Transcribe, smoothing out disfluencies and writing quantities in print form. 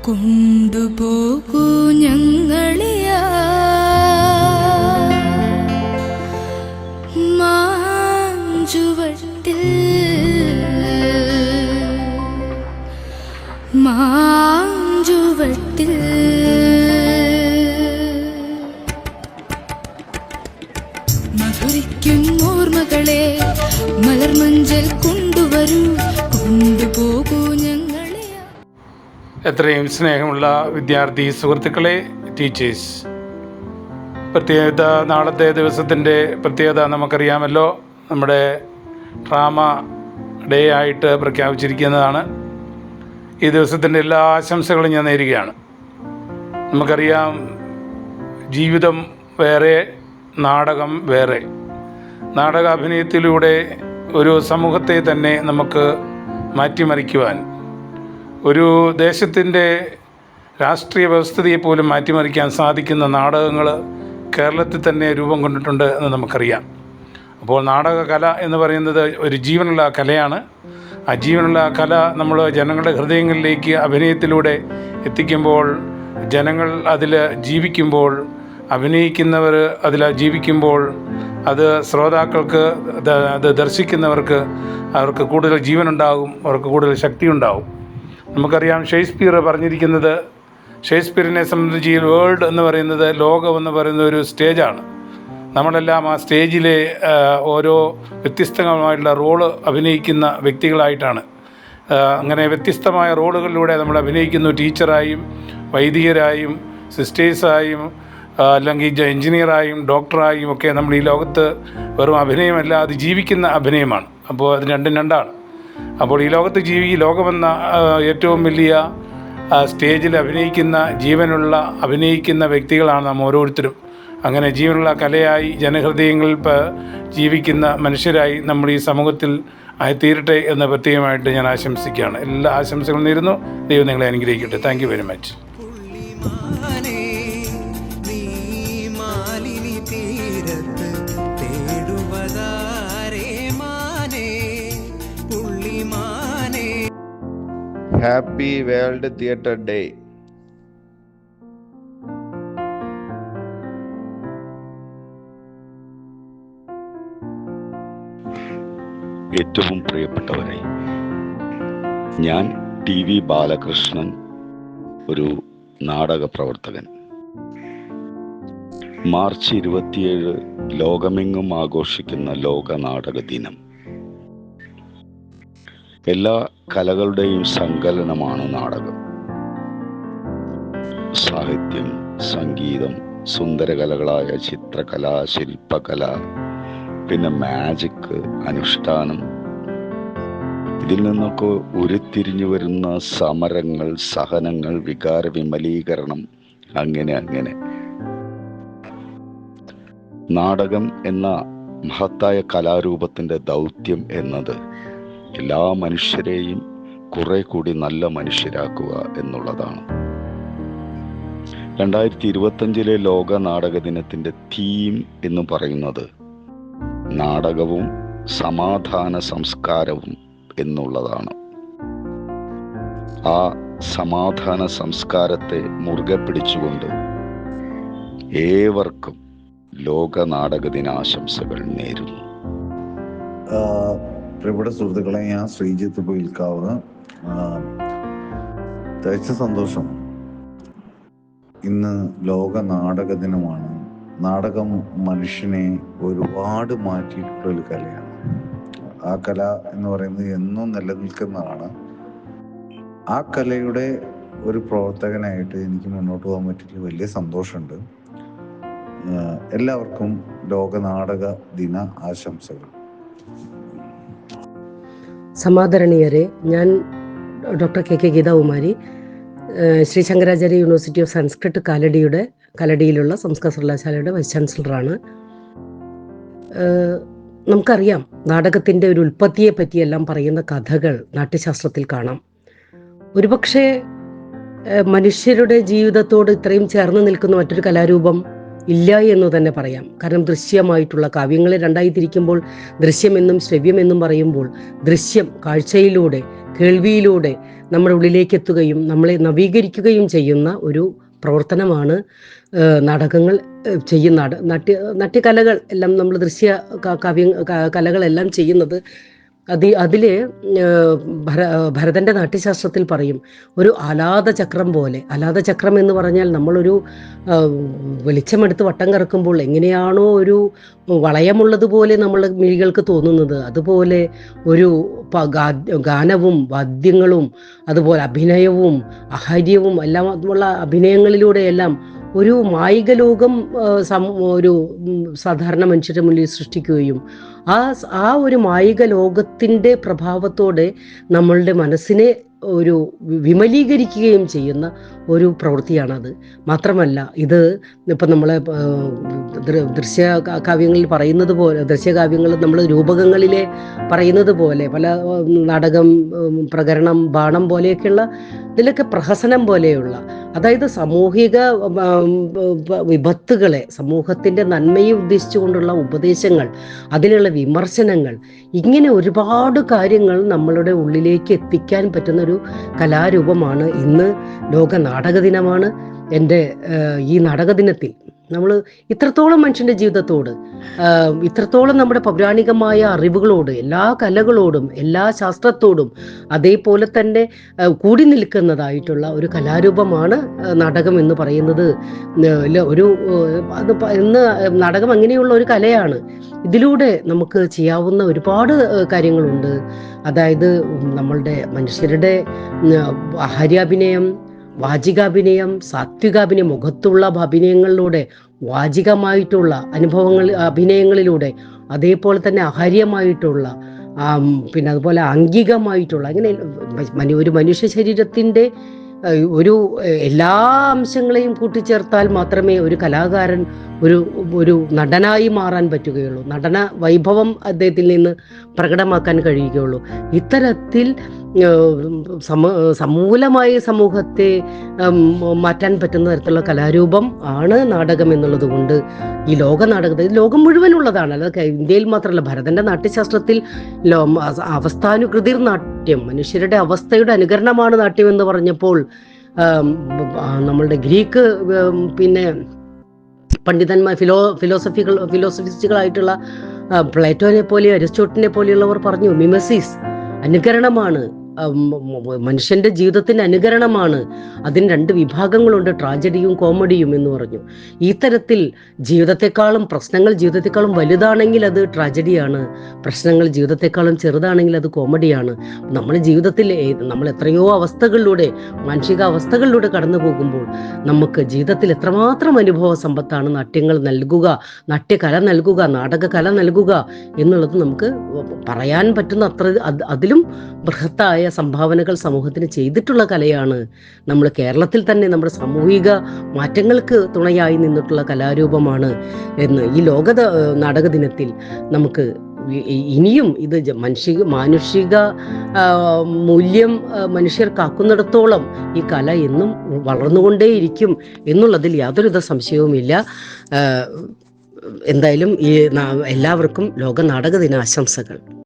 കൊണ്ടുപോകൂ ഞങ്ങളെയാ മാഞ്ചുവട്ടിൽ മാഞ്ചുവട്ടിൽ മധുരിക്കും ഓർമ്മകളെ മലർമഞ്ചൽ കൊണ്ടുവരൂ കൊണ്ടുപോകൂ ഞങ്ങളെ. എത്രയും സ്നേഹമുള്ള വിദ്യാർത്ഥി സുഹൃത്തുക്കളെ, ടീച്ചേഴ്സ്, പ്രത്യേകത നാളത്തെ ദിവസത്തിൻ്റെ പ്രത്യേകത നമുക്കറിയാമല്ലോ. നമ്മുടെ ഡ്രാമ ഡേ ആയിട്ട് പ്രഖ്യാപിച്ചിരിക്കുന്നതാണ്. ഈ ദിവസത്തിൻ്റെ എല്ലാ ആശംസകളും ഞാൻ നേരുകയാണ്. നമുക്കറിയാം, ജീവിതം വേറെ, നാടകം വേറെ. നാടകാഭിനയത്തിലൂടെ ഒരു സമൂഹത്തെ തന്നെ നമുക്ക് മാറ്റിമറിക്കുവാൻ, ഒരു ദേശത്തിൻ്റെ രാഷ്ട്രീയ വ്യവസ്ഥിതിയെ പോലും മാറ്റിമറിക്കാൻ സാധിക്കുന്ന നാടകങ്ങൾ കേരളത്തിൽ തന്നെ രൂപം കൊണ്ടിട്ടുണ്ട് എന്ന് നമുക്കറിയാം. അപ്പോൾ നാടകകല എന്ന് പറയുന്നത് ഒരു ജീവനുള്ള കലയാണ്. ആ ജീവനുള്ള കല നമ്മൾ ജനങ്ങളുടെ ഹൃദയങ്ങളിലേക്ക് അഭിനയത്തിലൂടെ എത്തിക്കുമ്പോൾ, ജനങ്ങൾ അതിൽ ജീവിക്കുമ്പോൾ, അഭിനയിക്കുന്നവർ അതിൽ ജീവിക്കുമ്പോൾ, അത് ശ്രോതാക്കൾക്ക്, അത് ദർശിക്കുന്നവർക്ക് അവർക്ക് കൂടുതൽ ജീവനുണ്ടാകും, അവർക്ക് കൂടുതൽ ശക്തി ഉണ്ടാകും. നമുക്കറിയാം, ഷേക്സ്പിയർ പറഞ്ഞിരിക്കുന്നത്, ഷേക്സ്പിയറിനെ സംബന്ധിച്ച് ഈ വേൾഡ് എന്ന് പറയുന്നത്, ലോകം എന്ന് പറയുന്ന ഒരു സ്റ്റേജാണ്. നമ്മളെല്ലാം ആ സ്റ്റേജിലെ ഓരോ വ്യത്യസ്തമായിട്ടുള്ള റോള് അഭിനയിക്കുന്ന വ്യക്തികളായിട്ടാണ്. അങ്ങനെ വ്യത്യസ്തമായ റോളുകളിലൂടെ നമ്മൾ അഭിനയിക്കുന്നു. ടീച്ചറായും, വൈദികരായും, സിസ്റ്റേഴ്സായും, അല്ലെങ്കിൽ എൻജിനീയറായും, ഡോക്ടറായും ഒക്കെ നമ്മൾ ഈ ലോകത്ത് വെറും അഭിനയമല്ല, അത് ജീവിക്കുന്ന അഭിനയമാണ്. അപ്പോൾ അത് രണ്ടും രണ്ടാണ്. അപ്പോൾ ഈ ലോകത്ത് ലോകമെന്ന ഏറ്റവും വലിയ സ്റ്റേജിൽ അഭിനയിക്കുന്ന അഭിനയിക്കുന്ന വ്യക്തികളാണ് നാം ഓരോരുത്തരും. അങ്ങനെ ജീവനുള്ള കലയായി ജനഹൃദയങ്ങളിൽ ജീവിക്കുന്ന മനുഷ്യരായി നമ്മൾ ഈ സമൂഹത്തിൽ ആയിത്തീരട്ടെ എന്ന് പ്രത്യേകമായിട്ട് ഞാൻ ആശംസിക്കുകയാണ്. എല്ലാ ആശംസകളും നേരുന്നു. ദൈവം നിങ്ങളെ അനുഗ്രഹിക്കട്ടെ. Thank you very much. Happy world theatre day. ഏറ്റവും പ്രിയപ്പെട്ടവരെ, ഞാൻ TV ബാലകൃഷ്ണൻ, ഒരു നാടക പ്രവർത്തകൻ. മാർച്ച് 27 ലോകമെങ്ങും ആഘോഷിക്കുന്ന ലോക നാടക ദിനം. എല്ലാ കലകളുടെയും സങ്കലനമാണ് നാടകം. സാഹിത്യം, സംഗീതം, സുന്ദരകലകളായ ചിത്രകല, ശില്പകല, പിന്നെ മാജിക്, അനുഷ്ഠാനം, ഇതിൽ നിന്നൊക്കെ ഉരുത്തിരിഞ്ഞു വരുന്ന സമരങ്ങൾ, സഹനങ്ങൾ, വികാര വിമലീകരണം, അങ്ങനെ നാടകം എന്ന മഹത്തായ കലാരൂപത്തിൻ്റെ ദൗത്യം എന്നത് എല്ലാ മനുഷ്യരെയും കുറെ കൂടി നല്ല മനുഷ്യരാക്കുക എന്നുള്ളതാണ്. 2025 ലോക നാടക ദിനത്തിൻ്റെ തീം എന്ന് പറയുന്നത് നാടകവും സമാധാന സംസ്കാരവും എന്നുള്ളതാണ്. ആ സമാധാന സംസ്കാരത്തെ മുറുകെ പിടിച്ചുകൊണ്ട് ഏവർക്കും ലോക നാടക ദിനാശംസകൾ നേരുന്നു. പ്രിയപ്പെട്ട സുഹൃത്തുക്കളെ, ഞാൻ ശ്രീജിത്ത് പുയിൽക്കാവ്. തികച്ച സന്തോഷം. ഇന്ന് ലോക നാടക ദിനമാണ്. നാടകം മനുഷ്യനെ ഒരുപാട് മാറ്റിയിട്ടുള്ള ഒരു കലയാണ്. ആ കല എന്ന് പറയുന്നത് എന്നും നിലനിൽക്കുന്നതാണ്. ആ കലയുടെ ഒരു പ്രവർത്തകനായിട്ട് എനിക്ക് മുന്നോട്ട് പോകാൻ പറ്റിയ വലിയ സന്തോഷമുണ്ട്. എല്ലാവർക്കും ലോക നാടക ദിന ആശംസകൾ. സമാദരണീയരെ, ഞാൻ doctor KK Geethakumari, Shri Shankaracharya university of Sanskrit കാലടിയിലുള്ള സംസ്കൃത സർവകലാശാലയുടെ വൈസ് ചാൻസലറാണ്. നമുക്കറിയാം, നാടകത്തിൻ്റെ ഒരു ഉൽപ്പത്തിയെ പറ്റിയെല്ലാം പറയുന്ന കഥകൾ നാട്യശാസ്ത്രത്തിൽ കാണാം. ഒരുപക്ഷെ മനുഷ്യരുടെ ജീവിതത്തോട് ഇത്രയും ചേർന്ന് നിൽക്കുന്ന മറ്റൊരു കലാരൂപം ഇല്ല എന്ന് തന്നെ പറയാം. കാരണം ദൃശ്യമായിട്ടുള്ള കാവ്യങ്ങളെ രണ്ടായി തിരിക്കുമ്പോൾ ദൃശ്യമെന്നും ശ്രവ്യമെന്നും പറയുമ്പോൾ, ദൃശ്യം കാഴ്ചയിലൂടെ, കേൾവിയിലൂടെ നമ്മുടെ ഉള്ളിലേക്ക് എത്തുകയും നമ്മളെ നവീകരിക്കുകയും ചെയ്യുന്ന ഒരു പ്രവർത്തനമാണ് നാടകങ്ങൾ ചെയ്യുന്ന നാട്യകലകൾ എല്ലാം, നമ്മൾ ദൃശ്യ കലകളെല്ലാം ചെയ്യുന്നത്. അതില് ഭരതന്റെ നാട്യശാസ്ത്രത്തിൽ പറയും, ഒരു ആലാദ ചക്രം പോലെ. ആലാദ ചക്രം എന്ന് പറഞ്ഞാൽ നമ്മളൊരു വെളിച്ചമെടുത്ത് വട്ടം കറക്കുമ്പോൾ എങ്ങനെയാണോ ഒരു വളയമുള്ളതുപോലെ നമ്മളെ മിഴികൾക്ക് തോന്നുന്നത്, അതുപോലെ ഒരു ഗാനവും വാദ്യങ്ങളും അതുപോലെ അഭിനയവും ആഹാര്യവും എല്ലാം ഉള്ള അഭിനയങ്ങളിലൂടെയെല്ലാം ഒരു മായിക ലോകം ഒരു സാധാരണ മനുഷ്യരുടെ മുന്നിൽ സൃഷ്ടിക്കുകയും ആ ഒരു മായിക ലോകത്തിൻ്റെ പ്രഭാവത്തോടെ നമ്മളുടെ മനസ്സിനെ ഒരു വിമലീകരിക്കുകയും ചെയ്യുന്ന ഒരു പ്രവൃത്തിയാണത്. മാത്രമല്ല, ഇത് ഇപ്പം നമ്മളെ ദൃശ്യ കാവ്യങ്ങളിൽ പറയുന്നത് പോലെ, ദൃശ്യകാവ്യങ്ങൾ നമ്മൾ രൂപകങ്ങളിലെ പറയുന്നത് പോലെ, പല നാടകം, പ്രകരണം, ബാണം പോലെയൊക്കെയുള്ള ഇതിലൊക്കെ പ്രഹസനം പോലെയുള്ള, അതായത് സാമൂഹിക വിപത്തുകളെ, സമൂഹത്തിൻ്റെ നന്മയെ ഉദ്ദേശിച്ചുകൊണ്ടുള്ള ഉപദേശങ്ങൾ, അതിനുള്ള വിമർശനങ്ങൾ, ഇങ്ങനെ ഒരുപാട് കാര്യങ്ങൾ നമ്മളുടെ ഉള്ളിലേക്ക് എത്തിക്കാൻ പറ്റുന്ന ഒരു കലാരൂപമാണ്. ഇന്ന് ലോക നാടക ദിനമാണ്. എൻ്റെ ഈ നാടക ദിനത്തിൽ നമ്മൾ ഇത്രത്തോളം മനുഷ്യൻ്റെ ജീവിതത്തോട്, ഇത്രത്തോളം നമ്മുടെ പൗരാണികമായ അറിവുകളോട്, എല്ലാ കലകളോടും എല്ലാ ശാസ്ത്രത്തോടും അതേപോലെ തന്നെ കൂടി നിൽക്കുന്നതായിട്ടുള്ള ഒരു കലാരൂപമാണ് നാടകം എന്ന് പറയുന്നത്. ഇന്ന് നാടകം അങ്ങനെയുള്ള ഒരു കലയാണ്. ഇതിലൂടെ നമുക്ക് ചെയ്യാവുന്ന ഒരുപാട് കാര്യങ്ങളുണ്ട്. അതായത് നമ്മളുടെ മനുഷ്യരുടെ ആഹാര്യാഭിനയം, വാചികാഭിനയം, സാത്വികാഭിനയം, മുഖത്തുള്ള അഭിനയങ്ങളിലൂടെ, വാചികമായിട്ടുള്ള അഭിനയങ്ങളിലൂടെ, അതേപോലെ തന്നെ ആഹാര്യമായിട്ടുള്ള, പിന്നെ അതുപോലെ ആംഗികമായിട്ടുള്ള, അങ്ങനെ ഒരു മനുഷ്യ ശരീരത്തിൻ്റെ ഒരു എല്ലാ അംശങ്ങളെയും കൂട്ടിച്ചേർത്താൽ മാത്രമേ ഒരു കലാകാരൻ ഒരു നടനായി മാറാൻ പറ്റുകയുള്ളൂ. നടന വൈഭവം അദ്ദേഹത്തിൽ നിന്ന് പ്രകടമാക്കാൻ കഴിയുകയുള്ളൂ. ഇത്തരത്തിൽ സമൂലമായി സമൂഹത്തെ മാറ്റാൻ പറ്റുന്ന തരത്തിലുള്ള കലാരൂപം ആണ് നാടകം എന്നുള്ളത് കൊണ്ട് ഈ ലോക നാടകത്തിൽ ലോകം മുഴുവനുള്ളതാണ്. അല്ലാതെ ഇന്ത്യയിൽ മാത്രമല്ല. ഭരതന്റെ നാട്യശാസ്ത്രത്തിൽ അവസ്ഥാനുകൃതിർ നാട്യം, മനുഷ്യരുടെ അവസ്ഥയുടെ അനുകരണമാണ് നാട്യം എന്ന് പറഞ്ഞപ്പോൾ നമ്മളുടെ ഗ്രീക്ക് പിന്നെ പണ്ഡിതന്മാർ, ഫിലോസഫിസ്റ്റുകളായിട്ടുള്ള പ്ലേറ്റോനെ പോലെ, അരിസ്റ്റോട്ടിലിനെ പോലെയുള്ളവർ പറഞ്ഞു, മിമസിസ് അനുകരണമാണ്, മനുഷ്യന്റെ ജീവിതത്തിന്റെ അനുകരണമാണ്. അതിന് രണ്ട് വിഭാഗങ്ങളുണ്ട്, ട്രാജഡിയും കോമഡിയും എന്ന് പറഞ്ഞു. ഈ തരത്തിൽ പ്രശ്നങ്ങൾ ജീവിതത്തെക്കാളും വലുതാണെങ്കിൽ അത് ട്രാജഡിയാണ്, പ്രശ്നങ്ങൾ ജീവിതത്തെക്കാളും ചെറുതാണെങ്കിൽ അത് കോമഡിയാണ്. നമ്മുടെ ജീവിതത്തിൽ നമ്മൾ എത്രയോ അവസ്ഥകളിലൂടെ, മാനസിക അവസ്ഥകളിലൂടെ കടന്നു പോകുമ്പോൾ നമുക്ക് ജീവിതത്തിൽ എത്രമാത്രം അനുഭവ സമ്പത്താണ് നാട്യങ്ങൾ നൽകുക, നാട്യകല നൽകുക, നാടകകല നൽകുക എന്നുള്ളത് നമുക്ക് പറയാൻ പറ്റുന്ന അത്ര, അതിലും ബൃഹത്തായ സംഭാവനകൾ സമൂഹത്തിന് ചെയ്തിട്ടുള്ള കലയാണ്. നമ്മൾ കേരളത്തിൽ തന്നെ നമ്മുടെ സാമൂഹിക മാറ്റങ്ങൾക്ക് തുണയായി നിന്നിട്ടുള്ള കലാരൂപമാണ് എന്ന് ഈ ലോക നാടക ദിനത്തിൽ നമുക്ക് ഇനിയും ഇത് മാനുഷിക മൂല്യം മനുഷ്യർ കാക്കുന്നിടത്തോളം ഈ കല എന്നും വളർന്നുകൊണ്ടേയിരിക്കും എന്നുള്ളതിൽ യാതൊരുവിധ സംശയവുമില്ല. എന്തായാലും ഈ എല്ലാവർക്കും ലോക നാടക ദിനാശംസകൾ.